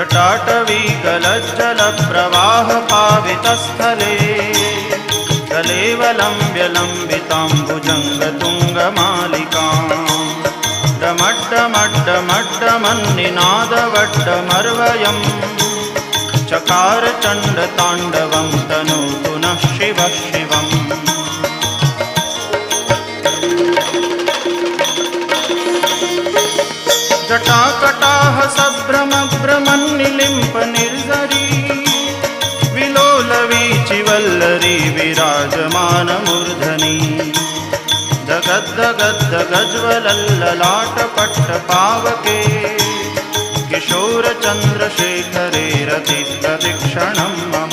जटाटवीकलज्जलप्रवाहपावितस्थले कलेवलम्ब्य लम्बिताम्बुजङ्गतुङ्गमालिकाम् डमड्डमड्डमड्डमन्निनादवड्डमर्वयम् चकार चण्डताण्डवं तनोतु नः शिवः शिवम्। जटाकटाह सभ्रमभ्रमन्निलिम्प निर्झरी विलोलवीचिवल्लरी विराजमानमूर्धनि दगद्दगद्दगज्ज्वलल्ललाटपट्टपावके किशोरचन्द्रशेखरे रतिप्रतिक्षणं मम।